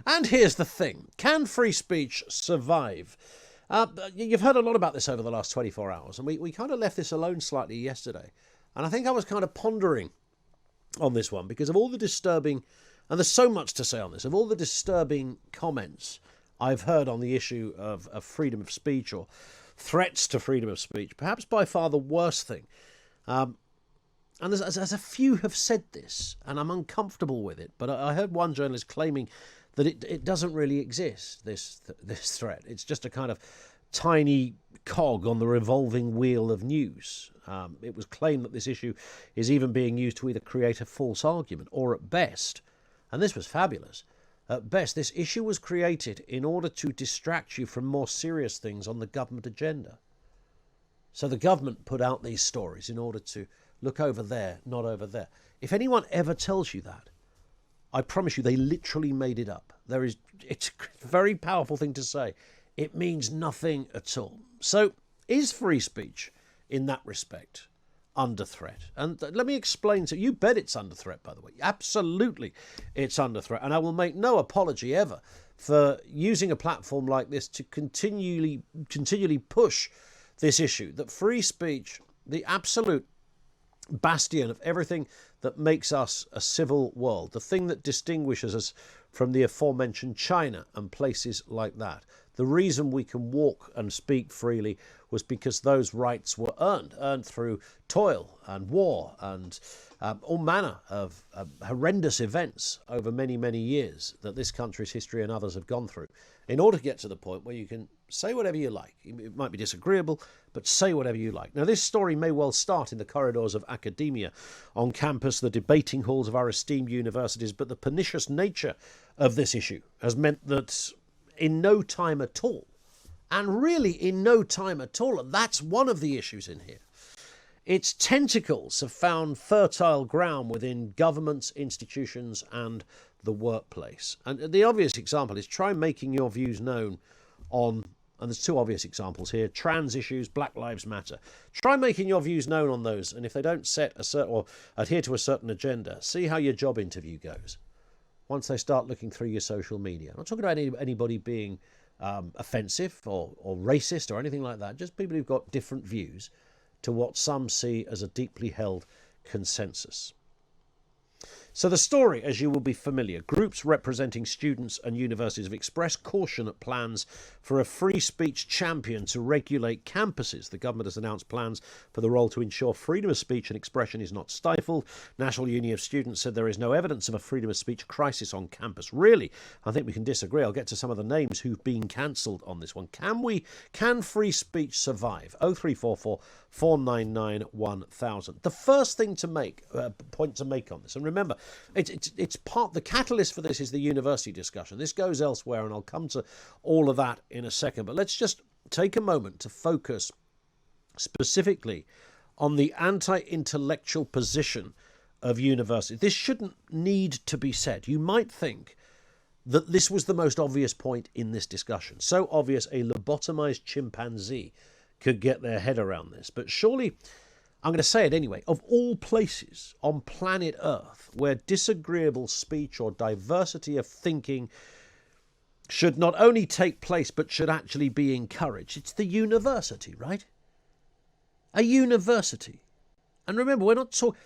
And here's the thing. Can free speech survive? You've heard a lot about this over the last 24 hours, and we kind of left this alone slightly yesterday. And I think I was kind of pondering on this one because of all the disturbing, and there's so much to say on this, of all the disturbing comments I've heard on the issue of freedom of speech or threats to freedom of speech, perhaps by far the worst thing. And as a few have said this, and I'm uncomfortable with it, but I heard one journalist claiming that it doesn't really exist, this threat. It's just a kind of tiny cog on the revolving wheel of news. It was claimed that this issue is even being used to either create a false argument or at best, and this was fabulous, at best this issue was created in order to distract you from more serious things on the government agenda. So the government put out these stories in order to look over there, not over there. If anyone ever tells you that, I promise you they literally made it up. It's a very powerful thing to say. It means nothing at all. So is free speech in that respect under threat? And let me explain to you. You bet it's under threat, by the way. Absolutely it's under threat. And I will make no apology ever for using a platform like this to continually push this issue, that free speech, the absolute bastion of everything that makes us a civil world, the thing that distinguishes us from the aforementioned China and places like that. The reason we can walk and speak freely was because those rights were earned through toil and war and all manner of horrendous events over many, many years that this country's history and others have gone through in order to get to the point where you can say whatever you like. It might be disagreeable, but say whatever you like. Now, this story may well start in the corridors of academia, on campus, the debating halls of our esteemed universities, but the pernicious nature of this issue has meant that in no time at all, and really in no time at all, and that's one of the issues in here, its tentacles have found fertile ground within governments, institutions, and the workplace. And the obvious example is try making your views known on, and there's two obvious examples here, trans issues, Black Lives Matter. Try making your views known on those, and if they don't set a certain or adhere to a certain agenda, see how your job interview goes once they start looking through your social media. I'm not talking about anybody being offensive or racist or anything like that, just people who've got different views to what some see as a deeply held consensus. So the story, as you will be familiar, groups representing students and universities have expressed caution at plans for a free speech champion to regulate campuses. The government has announced plans for the role to ensure freedom of speech and expression is not stifled. National Union of Students said there is no evidence of a freedom of speech crisis on campus. Really, I think we can disagree. I'll get to some of the names who've been cancelled on this one. Can free speech survive? 0344 499 1000. The first thing to make, point to make on this, and remember, it's part, the catalyst for this is the university discussion. This goes elsewhere, and I'll come to all of that in a second. But let's just take a moment to focus specifically on the anti-intellectual position of university. This shouldn't need to be said. You might think that this was the most obvious point in this discussion. So obvious a lobotomized chimpanzee could get their head around this. But surely, I'm going to say it anyway, of all places on planet Earth where disagreeable speech or diversity of thinking should not only take place but should actually be encouraged, it's the university, right? A university. And remember, we're not talking,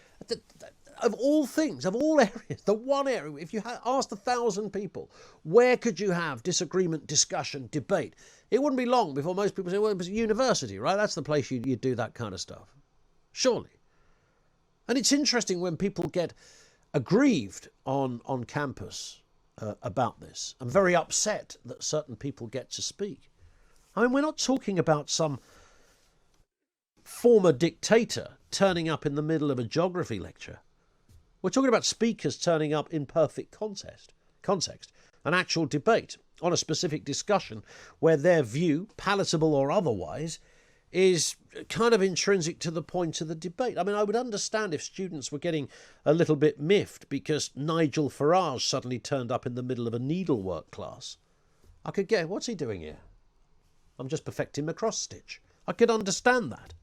of all things, of all areas, the one area, if you asked 1,000 people, where could you have disagreement, discussion, debate? It wouldn't be long before most people say, well, it was a university, right? That's the place you'd do that kind of stuff. Surely. And it's interesting when people get aggrieved on campus about this and very upset that certain people get to speak. I mean, we're not talking about some former dictator turning up in the middle of a geography lecture. We're talking about speakers turning up in perfect context, an actual debate on a specific discussion where their view, palatable or otherwise, is kind of intrinsic to the point of the debate. I mean, I would understand if students were getting a little bit miffed because Nigel Farage suddenly turned up in the middle of a needlework class. I could get, what's he doing here? I'm just perfecting my cross stitch. I could understand that.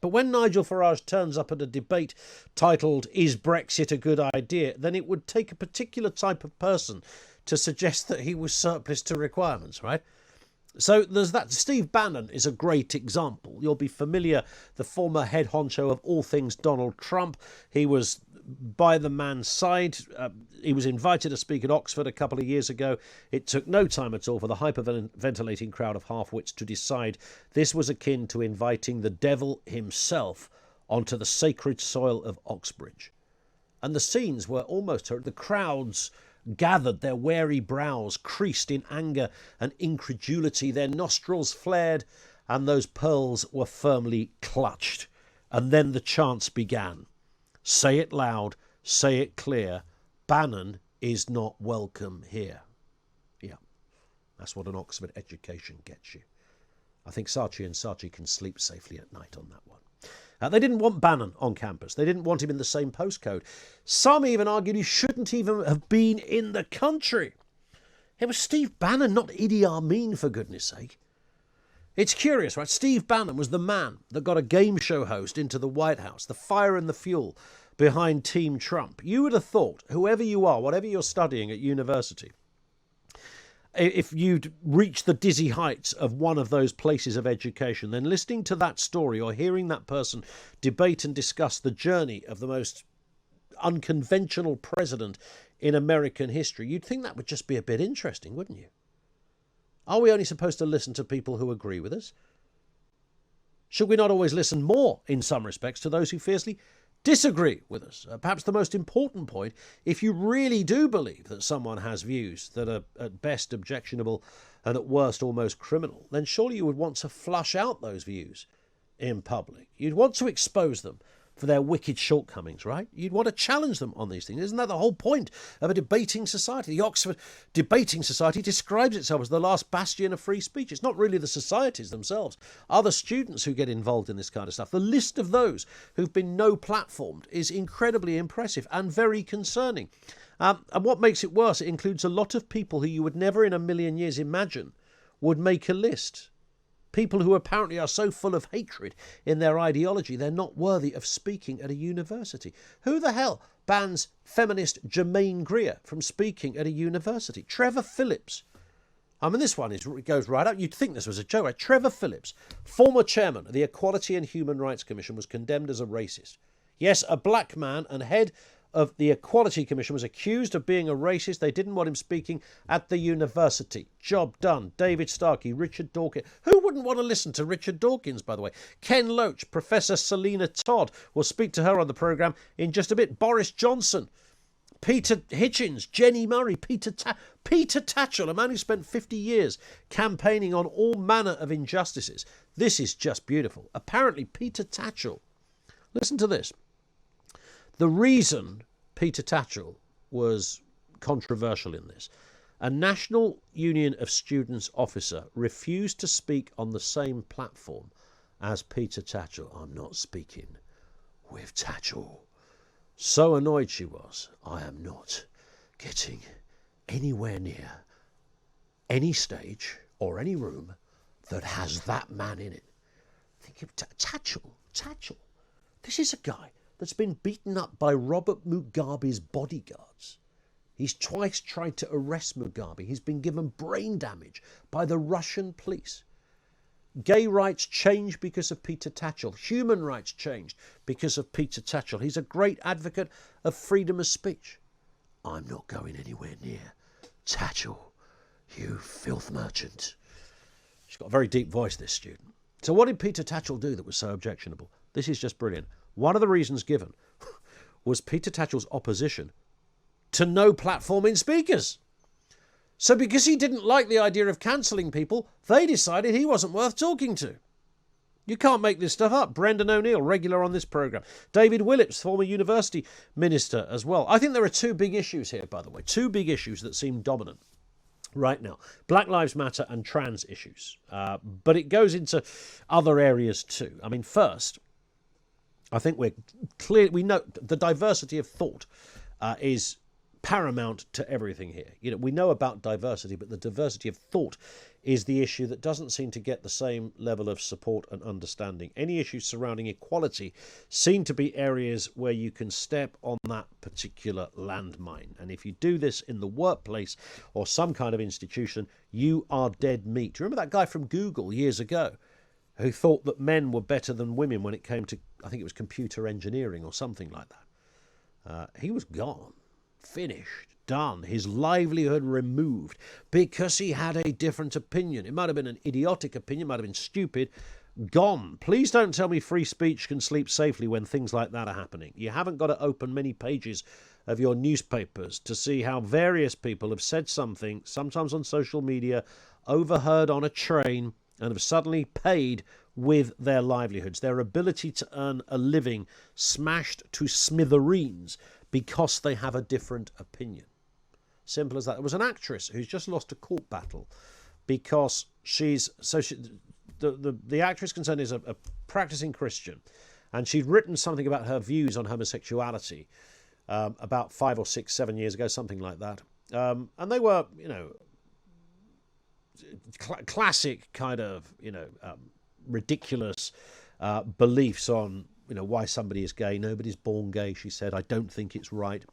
But when Nigel Farage turns up at a debate titled, "Is Brexit a Good Idea?" then it would take a particular type of person to suggest that he was surplus to requirements, right? So there's that. Steve Bannon is a great example. You'll be familiar, the former head honcho of all things Donald Trump. He was by the man's side. He was invited to speak at Oxford a couple of years ago. It took no time at all for the hyperventilating crowd of half-wits to decide this was akin to inviting the devil himself onto the sacred soil of Oxbridge. And the scenes were almost horrific. The crowds gathered, their wary brows creased in anger and incredulity, their nostrils flared, and those pearls were firmly clutched. And then the chants began. Say it loud, say it clear, Bannon is not welcome here. Yeah, that's what an Oxford education gets you. I think Saatchi and Saatchi can sleep safely at night on that one. They didn't want Bannon on campus. They didn't want him in the same postcode. Some even argued he shouldn't even have been in the country. It was Steve Bannon, not Idi Amin, for goodness sake. It's curious, right? Steve Bannon was the man that got a game show host into the White House, the fire and the fuel behind Team Trump. You would have thought, whoever you are, whatever you're studying at university, if you'd reach the dizzy heights of one of those places of education, then listening to that story or hearing that person debate and discuss the journey of the most unconventional president in American history, you'd think that would just be a bit interesting, wouldn't you? Are we only supposed to listen to people who agree with us? Should we not always listen more, in some respects, to those who fiercely disagree with us? Perhaps the most important point, if you really do believe that someone has views that are at best objectionable and at worst almost criminal, then surely you would want to flush out those views in public. You'd want to expose them for their wicked shortcomings, right? You'd want to challenge them on these things. Isn't that the whole point of a debating society? The Oxford Debating Society describes itself as the last bastion of free speech. It's not really the societies themselves. Other students who get involved in this kind of stuff. The list of those who've been no-platformed is incredibly impressive and very concerning. And what makes it worse, it includes a lot of people who you would never in a million years imagine would make a list. People who apparently are so full of hatred in their ideology, they're not worthy of speaking at a university. Who the hell bans feminist Germaine Greer from speaking at a university? Trevor Phillips. I mean, this one goes right up. You'd think this was a joke, right? Trevor Phillips, former chairman of the Equality and Human Rights Commission, was condemned as a racist. Yes, a black man and head of the Equality Commission was accused of being a racist. They didn't want him speaking at the university. Job done. David Starkey, Richard Dawkins. Who wouldn't want to listen to Richard Dawkins, by the way? Ken Loach, Professor Selina Todd. We'll speak to her on the programme in just a bit. Boris Johnson, Peter Hitchens, Jenny Murray, Peter Tatchell, a man who spent 50 years campaigning on all manner of injustices. This is just beautiful. Apparently, Peter Tatchell, listen to this. The reason Peter Tatchell was controversial in this, a National Union of Students officer refused to speak on the same platform as Peter Tatchell. I'm not speaking with Tatchell. So annoyed she was, I am not getting anywhere near any stage or any room that has that man in it. Think of Tatchell. This is a guy that's been beaten up by Robert Mugabe's bodyguards. He's twice tried to arrest Mugabe. He's been given brain damage by the Russian police. Gay rights changed because of Peter Tatchell. Human rights changed because of Peter Tatchell. He's a great advocate of freedom of speech. I'm not going anywhere near Tatchell, you filth merchant. She's got a very deep voice, this student. So what did Peter Tatchell do that was so objectionable? This is just brilliant. One of the reasons given was Peter Tatchell's opposition to no platforming speakers. So because he didn't like the idea of cancelling people, they decided he wasn't worth talking to. You can't make this stuff up. Brendan O'Neill, regular on this programme. David Willips, former university minister as well. I think there are two big issues here, by the way. Two big issues that seem dominant right now. Black Lives Matter and trans issues. But it goes into other areas too. I mean, first, I think we know the diversity of thought is paramount to everything here. You know, we know about diversity, but the diversity of thought is the issue that doesn't seem to get the same level of support and understanding. Any issues surrounding equality seem to be areas where you can step on that particular landmine. And if you do this in the workplace or some kind of institution, you are dead meat. Do you remember that guy from Google years ago who thought that men were better than women when it came to, I think it was computer engineering or something like that? He was gone, finished, done, his livelihood removed because he had a different opinion. It might have been an idiotic opinion, might have been stupid, gone. Please don't tell me free speech can sleep safely when things like that are happening. You haven't got to open many pages of your newspapers to see how various people have said something, sometimes on social media, overheard on a train, and have suddenly paid with their livelihoods, their ability to earn a living smashed to smithereens because they have a different opinion. Simple as that. There was an actress who's just lost a court battle because the actress concerned is a practicing Christian, and she'd written something about her views on homosexuality about 5 or 6, 7 years ago, something like that. And they were, you know, classic kind of, you know, ridiculous beliefs on, you know, why somebody is gay. Nobody's born gay, she said. I don't think it's right.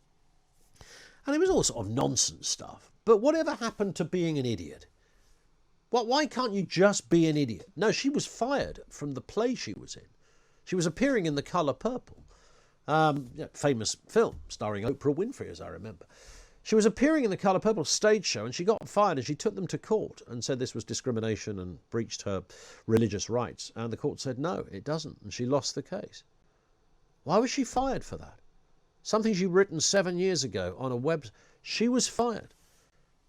And it was all sort of nonsense stuff. But whatever happened to being an idiot? Why can't you just be an idiot? No, she was fired from the play she was in. She was appearing in The Colour Purple, famous film starring Oprah Winfrey, as I remember. She was appearing in The Colour Purple stage show, and she got fired, and she took them to court and said this was discrimination and breached her religious rights. And the court said, no, it doesn't. And she lost the case. Why was she fired for that? Something she'd written 7 years ago on a web. She was fired.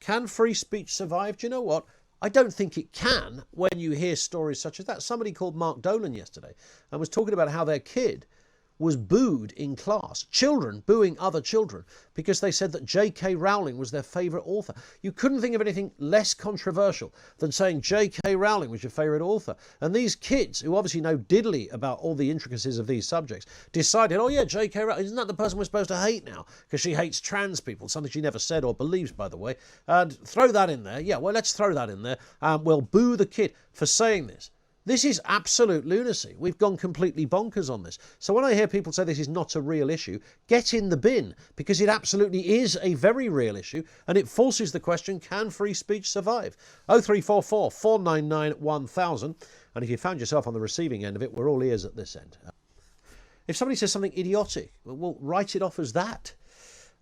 Can free speech survive? Do you know what? I don't think it can when you hear stories such as that. Somebody called Mark Dolan yesterday and was talking about how their kid was booed in class. Children booing other children because they said that J.K. Rowling was their favourite author. You couldn't think of anything less controversial than saying J.K. Rowling was your favourite author. And these kids, who obviously know diddly about all the intricacies of these subjects, decided, oh yeah, J.K. Rowling, isn't that the person we're supposed to hate now? Because she hates trans people, something she never said or believes, by the way. And throw that in there. Yeah, well, let's throw that in there. We'll boo the kid for saying this. This is absolute lunacy. We've gone completely bonkers on this. So when I hear people say this is not a real issue, get in the bin, because it absolutely is a very real issue, and it forces the question, can free speech survive? 0344 499 1000. And if you found yourself on the receiving end of it, we're all ears at this end. If somebody says something idiotic, we'll write it off as that.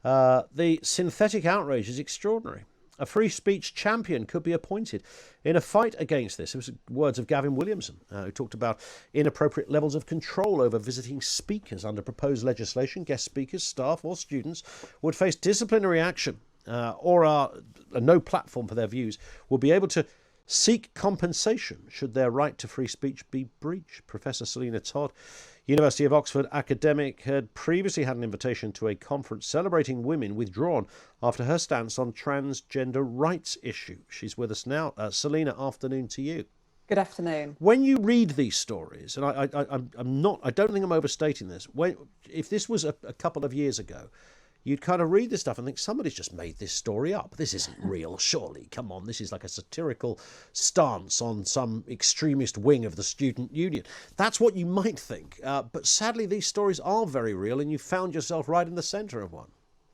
The synthetic outrage is extraordinary. A free speech champion could be appointed in a fight against this. It was words of Gavin Williamson, who talked about inappropriate levels of control over visiting speakers. Under proposed legislation, guest speakers, staff or students would face disciplinary action or no platform for their views, will be able to seek compensation should their right to free speech be breached. Professor Selina Todd, University of Oxford academic, had previously had an invitation to a conference celebrating women withdrawn after her stance on transgender rights issue. She's with us now. Selena, afternoon to you. Good afternoon. When you read these stories, and I don't think I'm overstating this, if this was a couple of years ago, you'd kind of read this stuff and think somebody's just made this story up. This isn't real, surely. Come on, this is like a satirical stance on some extremist wing of the student union. That's what you might think. But sadly, these stories are very real, and you found yourself right in the centre of one.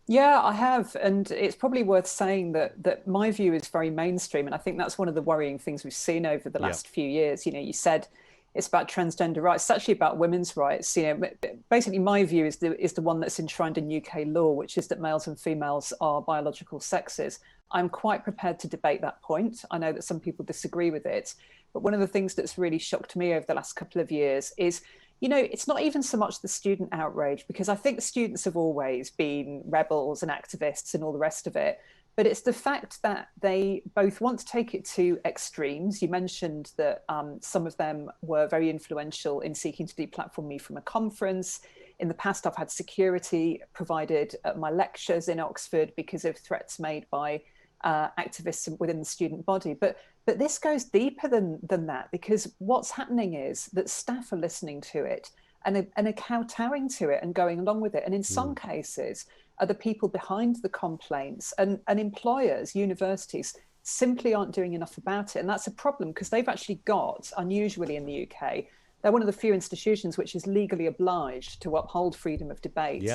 Yeah, I have. And it's probably worth saying that my view is very mainstream. And I think that's one of the worrying things we've seen over the last few years. You know, you said it's about transgender rights. It's actually about women's rights. You know, basically, my view is the one that's enshrined in UK law, which is that males and females are biological sexes. I'm quite prepared to debate that point. I know that some people disagree with it, but one of the things that's really shocked me over the last couple of years is, you know, it's not even so much the student outrage, because I think students have always been rebels and activists and all the rest of it. But it's the fact that they both want to take it to extremes. You mentioned that some of them were very influential in seeking to deplatform me from a conference. In the past, I've had security provided at my lectures in Oxford because of threats made by activists within the student body. But this goes deeper than that, because what's happening is that staff are listening to it and are kowtowing to it and going along with it. And in some cases, are the people behind the complaints, and employers, universities, simply aren't doing enough about it. And that's a problem because they've actually got, unusually in the UK, they're one of the few institutions which is legally obliged to uphold freedom of debate,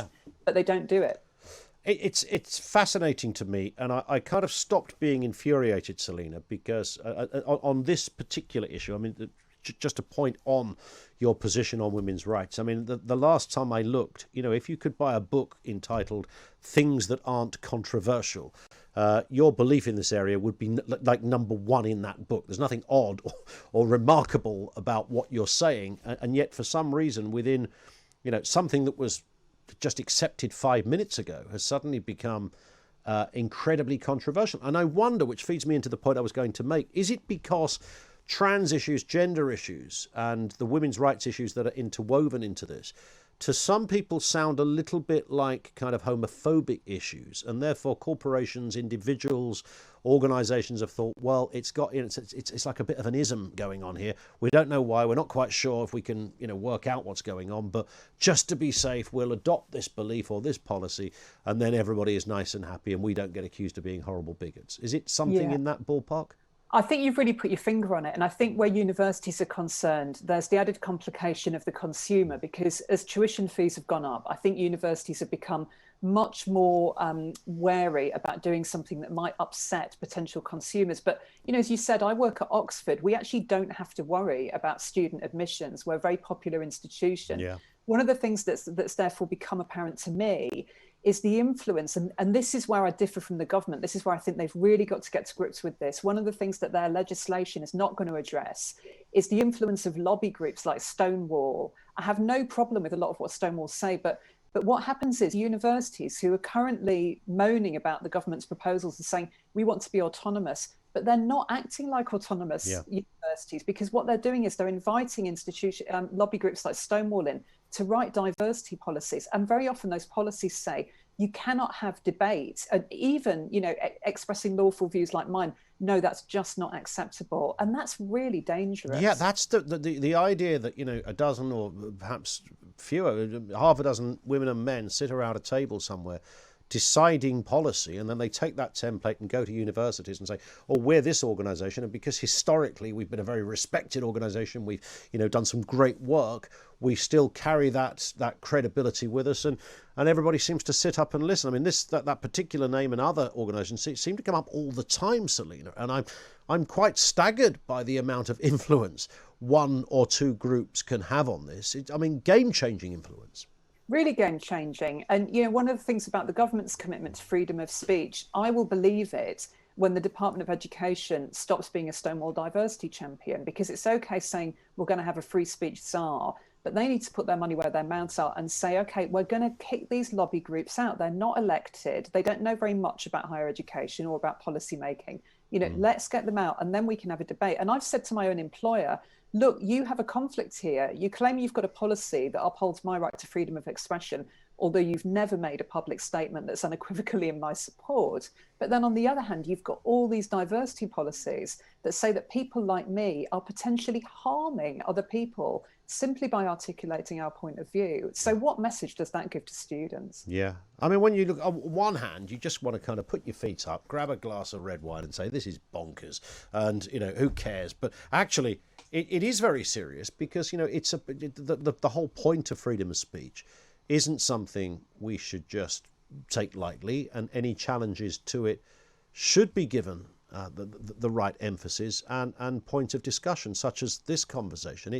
but they don't do it. It's fascinating to me, and I kind of stopped being infuriated, Selena, because on this particular issue, I mean, just to point on your position on women's rights. I mean, the last time I looked, if you could buy a book entitled Things That Aren't Controversial, your belief in this area would be like number one in that book. There's nothing odd or remarkable about what you're saying. And yet, for some reason, within, something that was just accepted 5 minutes ago has suddenly become incredibly controversial. And I wonder, which feeds me into the point I was going to make, is it because trans issues, gender issues, and the women's rights issues that are interwoven into this, to some people sound a little bit like kind of homophobic issues, and therefore corporations, individuals, organisations have thought, well, it's like a bit of an ism going on here. We don't know why. We're not quite sure if we can, work out what's going on. But just to be safe, we'll adopt this belief or this policy, and then everybody is nice and happy, and we don't get accused of being horrible bigots. Is it something in that ballpark? I think you've really put your finger on it. And I think where universities are concerned, there's the added complication of the consumer, because as tuition fees have gone up, I think universities have become much more wary about doing something that might upset potential consumers. But, as you said, I work at Oxford. We actually don't have to worry about student admissions. We're a very popular institution. Yeah. One of the things that's therefore become apparent to me is the influence, and this is where I differ from the government. This is where I think they've really got to get to grips with this. One of the things that their legislation is not going to address is the influence of lobby groups like Stonewall. I have no problem with a lot of what Stonewall say, but what happens is universities who are currently moaning about the government's proposals and saying, we want to be autonomous, but they're not acting like autonomous universities, because what they're doing is they're inviting lobby groups like Stonewall in to write diversity policies. And very often those policies say you cannot have debate, and even, expressing lawful views like mine. No, that's just not acceptable. And that's really dangerous. Yeah, that's the idea that, a dozen or perhaps fewer, half a dozen women and men sit around a table somewhere deciding policy, and then they take that template and go to universities and say, oh, we're this organisation, and because historically we've been a very respected organisation, we've done some great work, we still carry that credibility with us, and everybody seems to sit up and listen. I mean, that particular name and other organisations seem to come up all the time, Selena, and I'm quite staggered by the amount of influence one or two groups can have on this. Game-changing influence. Really game-changing. And, one of the things about the government's commitment to freedom of speech, I will believe it when the Department of Education stops being a Stonewall diversity champion, because it's okay saying we're going to have a free speech czar, but they need to put their money where their mouths are and say, okay, we're going to kick these lobby groups out. They're not elected. They don't know very much about higher education or about policy making. Let's get them out, and then we can have a debate. And I've said to my own employer, look, you have a conflict here. You claim you've got a policy that upholds my right to freedom of expression, although you've never made a public statement that's unequivocally in my support. But then on the other hand, you've got all these diversity policies that say that people like me are potentially harming other people simply by articulating our point of view. So what message does that give to students? Yeah. When you look, on one hand, you just want to kind of put your feet up, grab a glass of red wine and say, this is bonkers. And, who cares? But actually, it is very serious, because, it's the whole point of freedom of speech isn't something we should just take lightly, and any challenges to it should be given the right emphasis and point of discussion, such as this conversation.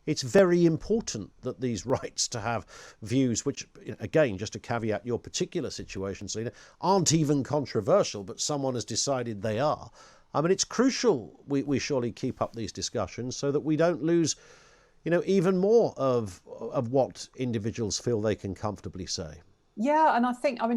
It's very important that these rights to have views, which, again, just to caveat your particular situation, Selena, aren't even controversial, but someone has decided they are. It's crucial we surely keep up these discussions so that we don't lose, even more of what individuals feel they can comfortably say. Yeah, and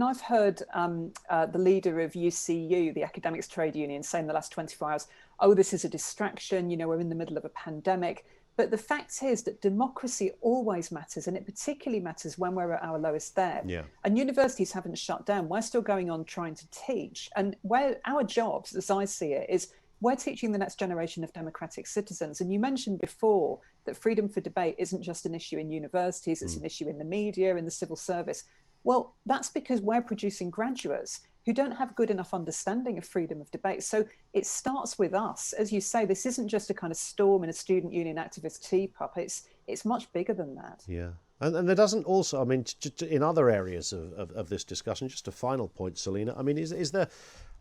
I've heard the leader of UCU, the Academics Trade Union, say in the last 24 hours, oh, this is a distraction, we're in the middle of a pandemic. But the fact is that democracy always matters, and it particularly matters when we're at our lowest ebb. Yeah. And universities haven't shut down. We're still going on trying to teach. And where our jobs, as I see it, is we're teaching the next generation of democratic citizens. And you mentioned before that freedom for debate isn't just an issue in universities, it's an issue in the media, in the civil service. Well, that's because we're producing graduates who don't have good enough understanding of freedom of debate. So it starts with us. As you say, this isn't just a kind of storm in a student union activist teacup. It's much bigger than that. Yeah. And there doesn't also, I mean, in other areas of this discussion, just a final point, Selena, I mean, is there,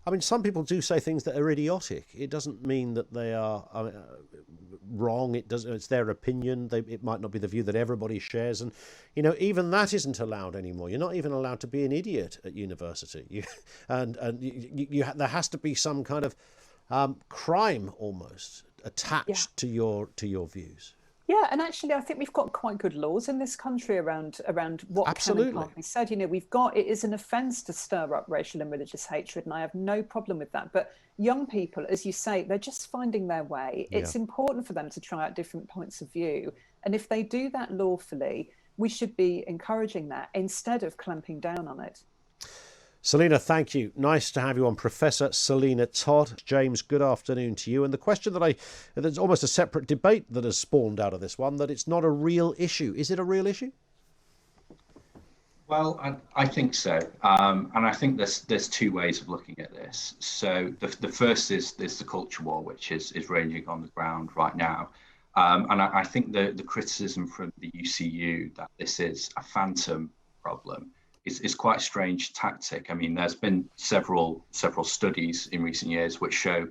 I mean, some people do say things that are idiotic. It doesn't mean that they are wrong. It's their opinion. It might not be the view that everybody shares. And, you know, even that isn't allowed anymore. You're not even allowed to be an idiot at university. There has to be some kind of crime almost attached to your views. Yeah, and actually, I think we've got quite good laws in this country around what Absolutely. can and can't be said. You know, it is an offence to stir up racial and religious hatred, and I have no problem with that. But young people, as you say, they're just finding their way. It's important for them to try out different points of view, and if they do that lawfully, we should be encouraging that instead of clamping down on it. Selena, thank you. Nice to have you on. Professor Selina Todd. James, good afternoon to you. And the question there's almost a separate debate that has spawned out of this one, that it's not a real issue. Is it a real issue? Well, I think so. And I think there's two ways of looking at this. So the first is the culture war, which is raging on the ground right now. And I think the criticism from the UCU that this is a phantom problem is quite a strange tactic. I mean, there's been several studies in recent years which show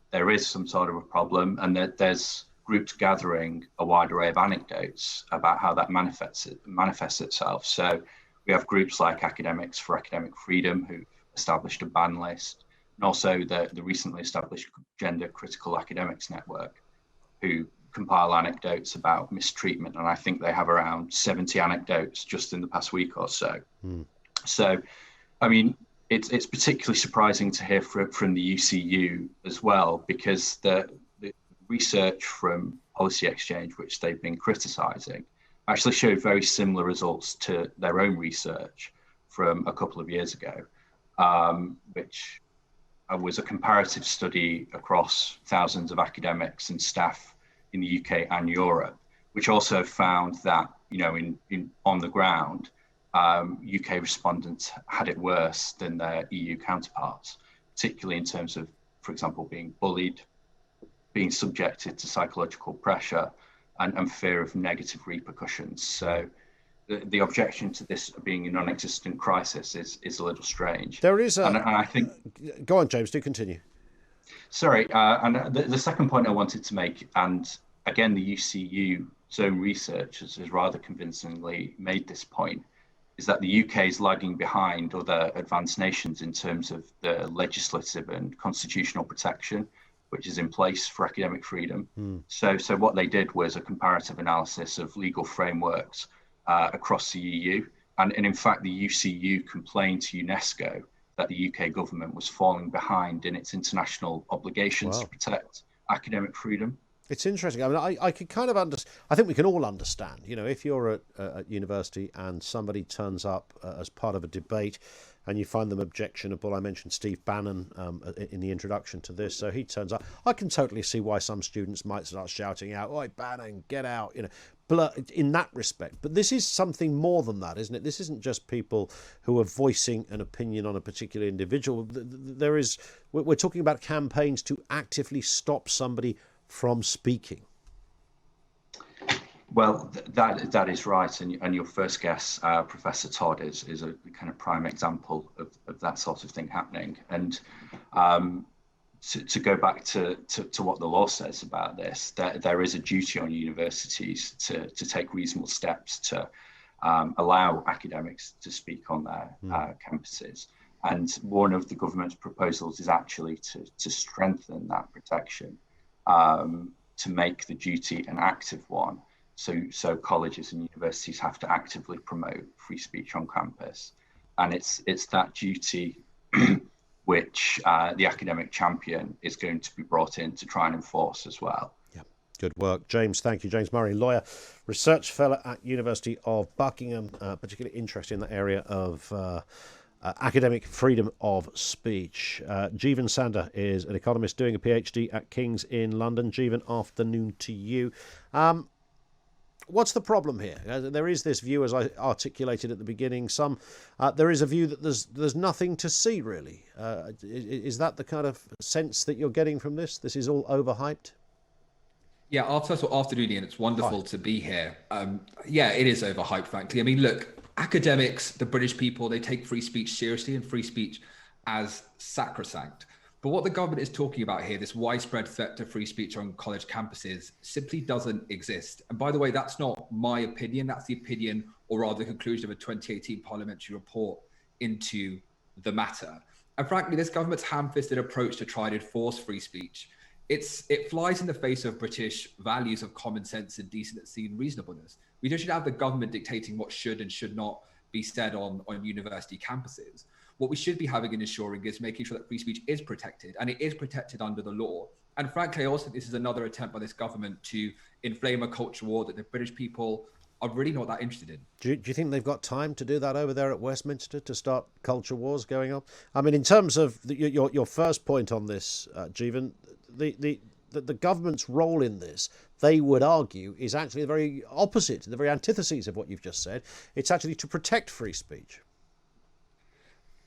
there is some sort of a problem, and that there's groups gathering a wide array of anecdotes about how that manifests itself. So we have groups like Academics for Academic Freedom, who established a ban list, and also the recently established Gender Critical Academics Network, who compile anecdotes about mistreatment, and I think they have around 70 anecdotes just in the past week or so. So, I mean, it's particularly surprising to hear from the UCU as well, because the research from Policy Exchange, which they've been criticising, actually showed very similar results to their own research from a couple of years ago, which was a comparative study across thousands of academics and staff in the UK and Europe, which also found that, you know, in on the ground, UK respondents had it worse than their EU counterparts, particularly in terms of, for example, being bullied, being subjected to psychological pressure, and fear of negative repercussions. So the objection to this being a non-existent crisis is a little strange. There is and I think... Go on, James, do continue. Sorry, and the second point I wanted to make, and again, the UCU's own research has rather convincingly made this point, is that the UK is lagging behind other advanced nations in terms of the legislative and constitutional protection which is in place for academic freedom. So what they did was a comparative analysis of legal frameworks across the EU. And in fact, the UCU complained to UNESCO that the UK government was falling behind in its international obligations to protect academic freedom. It's interesting. I mean, I could kind of understand. I think we can all understand. You know, if you're at university and somebody turns up as part of a debate, and you find them objectionable. I mentioned Steve Bannon in the introduction to this, so he turns up. I can totally see why some students might start shouting out, "Oi, Bannon, get out!" You know, in that respect. But this is something more than that, isn't it? This isn't just people who are voicing an opinion on a particular individual. We're talking about campaigns to actively stop somebody from speaking. Well, that is right, and your first guess, Professor Todd, is a kind of prime example of that sort of thing happening. And to go back to what the law says about this, there is a duty on universities to take reasonable steps to allow academics to speak on their campuses. And one of the government's proposals is actually to strengthen that protection, to make the duty an active one. So colleges and universities have to actively promote free speech on campus, and it's that duty which the academic champion is going to be brought in to try and enforce as well. Yeah, good work, James. Thank you, James Murray, lawyer, research fellow at University of Buckingham, particularly interested in the area of academic freedom of speech. Jeevun Sandher is an economist doing a PhD at King's in London. Jeevun, afternoon to you. What's the problem here? There is this view, as I articulated at the beginning. There is a view that there's nothing to see, really. Is that the kind of sense that you're getting from this? This is all overhyped? Yeah, first of all, afternoon, Ian. It's wonderful to be here. Yeah, it is overhyped, frankly. I mean, look, academics, the British people, they take free speech seriously and free speech as sacrosanct. But what the government is talking about here, this widespread threat to free speech on college campuses, simply doesn't exist. And by the way, that's not my opinion. That's the opinion, or rather the conclusion of a 2018 parliamentary report into the matter. And frankly, this government's ham-fisted approach to try and enforce free speech, it flies in the face of British values of common sense and decency and reasonableness. We don't should have the government dictating what should and should not be said on university campuses. What we should be having and ensuring is making sure that free speech is protected, and it is protected under the law. And frankly, I also think this is another attempt by this government to inflame a culture war that the British people are really not that interested in. Do you think they've got time to do that over there at Westminster, to start culture wars going on? I mean, in terms of your first point on this, Jeevun, the government's role in this, they would argue, is actually the very opposite, the very antithesis of what you've just said. It's actually to protect free speech.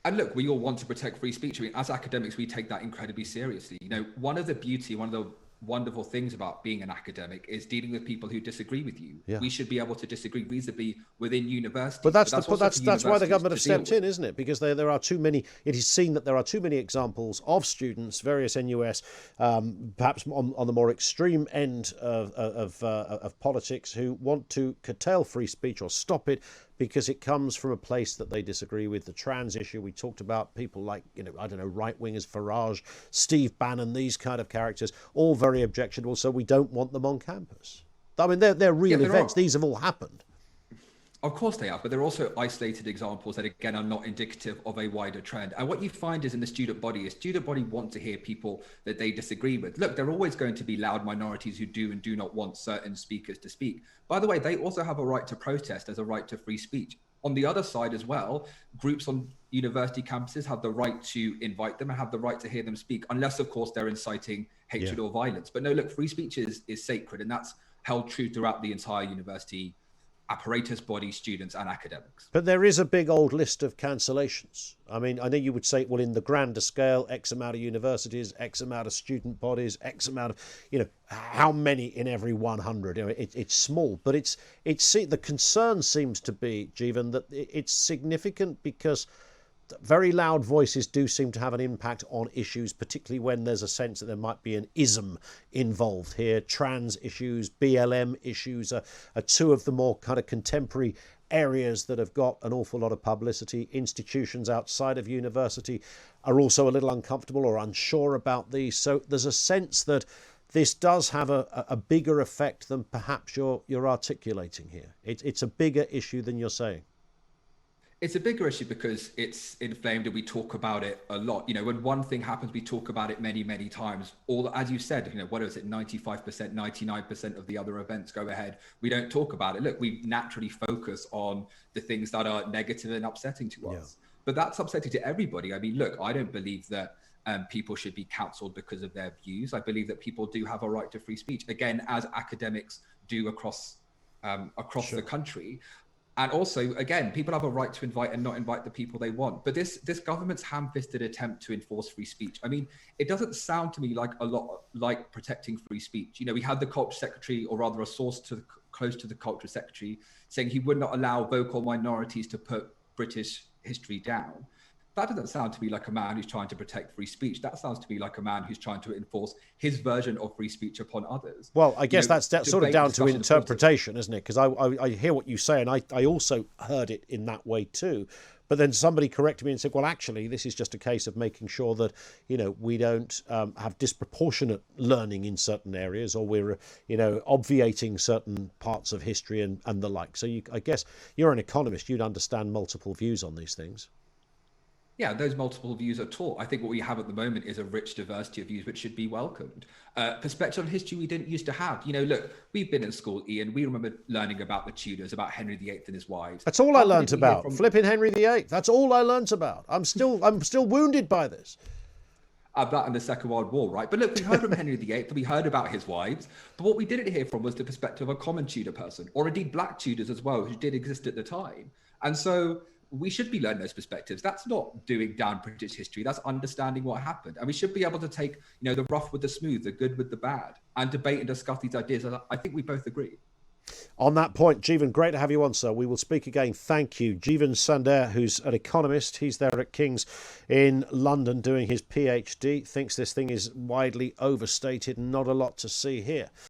And look, we all want to protect free speech. I mean, as academics, we take that incredibly seriously. You know, one of the wonderful things about being an academic is dealing with people who disagree with you. Yeah. We should be able to disagree reasonably within universities. But that's why the government have stepped in, isn't it? Because there are too many. It is seen that there are too many examples of students, various NUS, perhaps on the more extreme end of politics, who want to curtail free speech or stop it, because it comes from a place that they disagree with. The trans issue, we talked about people like, right-wingers, Farage, Steve Bannon, these kind of characters, all very objectionable, so we don't want them on campus. I mean, they're real events. These have all happened. Of course they have, but they're also isolated examples that, again, are not indicative of a wider trend. And what you find is in the student body want to hear people that they disagree with. Look, there are always going to be loud minorities who do and do not want certain speakers to speak. By the way, they also have a right to protest as a right to free speech. On the other side as well, groups on university campuses have the right to invite them and have the right to hear them speak, unless, of course, they're inciting hatred or violence. But no, look, free speech is sacred, and that's held true throughout the entire university apparatus, body, students and academics. But there is a big old list of cancellations. I mean, I know you would say, well, in the grander scale, X amount of universities, X amount of student bodies, X amount of, how many in every 100? It's small, but the concern seems to be, Jeevun, that it's significant because very loud voices do seem to have an impact on issues, particularly when there's a sense that there might be an ism involved here. Trans issues, BLM issues are two of the more kind of contemporary areas that have got an awful lot of publicity. Institutions outside of university are also a little uncomfortable or unsure about these. So there's a sense that this does have a bigger effect than perhaps you're articulating here. It's a bigger issue than you're saying. It's a bigger issue because it's inflamed and we talk about it a lot. When one thing happens, we talk about it many, many times. As you said, what is it, 95%, 99% of the other events go ahead. We don't talk about it. Look, we naturally focus on the things that are negative and upsetting to us. But that's upsetting to everybody. I mean, look, I don't believe that people should be cancelled because of their views. I believe that people do have a right to free speech, again, as academics do across the country. And also, again, people have a right to invite and not invite the people they want. But this government's ham-fisted attempt to enforce free speech, I mean, it doesn't sound to me like a lot like protecting free speech. We had the culture secretary, or rather a source close to the culture secretary, saying he would not allow vocal minorities to put British history down. That doesn't sound to me like a man who's trying to protect free speech. That sounds to me like a man who's trying to enforce his version of free speech upon others. Well, I guess that's sort of down to interpretation, isn't it? Because I hear what you say, and I also heard it in that way too. But then somebody corrected me and said, well, actually, this is just a case of making sure that, we don't have disproportionate learning in certain areas, or we're, obviating certain parts of history and the like. So I guess you're an economist. You'd understand multiple views on these things. Yeah, those multiple views are taught. I think what we have at the moment is a rich diversity of views, which should be welcomed. Perspective on history we didn't used to have. Look, we've been in school, Ian. We remember learning about the Tudors, about Henry VIII and his wives. That's all I learnt about. Flipping Henry VIII. That's all I learnt about. I'm still wounded by this. that and the Second World War, right? But look, we heard from Henry VIII, we heard about his wives, but what we didn't hear from was the perspective of a common Tudor person, or indeed black Tudors as well, who did exist at the time. And so we should be learning those perspectives. That's not doing down British history, that's understanding what happened. And we should be able to take, the rough with the smooth, the good with the bad, and debate and discuss these ideas. And I think we both agree. On that point, Jeevun, great to have you on, sir. We will speak again. Thank you. Jeevun Sandher, who's an economist. He's there at King's in London doing his PhD. Thinks this thing is widely overstated and not a lot to see here.